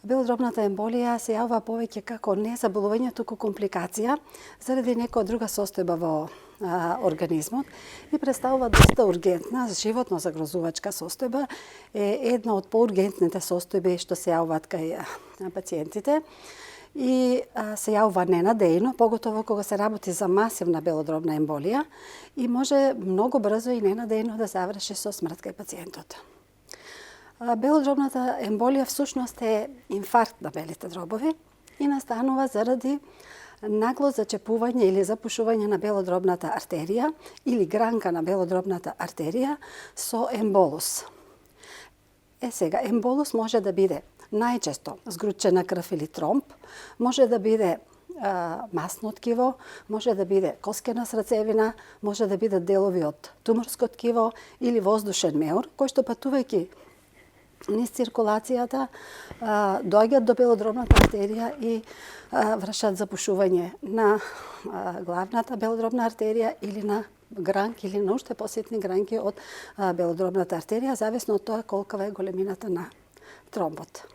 Белодробната емболија се јавува повеќе како не заболување, туку компликација заради некоја друга состојба во организмот и представува доста ургентна, животно загрозувачка состојба, е една од поургентните состојби што се јавуваат кај пациентите и се јавува ненадејно, поготово кога се работи за масивна белодробна емболија и може многу брзо и ненадејно да заврши со смрт кај пациентот. Белодробната емболија всушност е инфаркт на белите дробови и настанува заради нагло зачепување или запушување на белодробната артерија или гранка на белодробната артерија со емболус. Сега, емболус може да биде најчесто згручена крв или тромб, може да биде масно ткиво, може да биде коскена срцевина, може да биде делови од туморско ткиво или воздушен меур, кој што патувајќи низ циркулацијата доаѓаат до белодробната артерија и вршат запушување на главната белодробна артерија или на гранки или на уште поситни гранки од белодробната артерија, зависно од тоа колкава е големината на тромбот.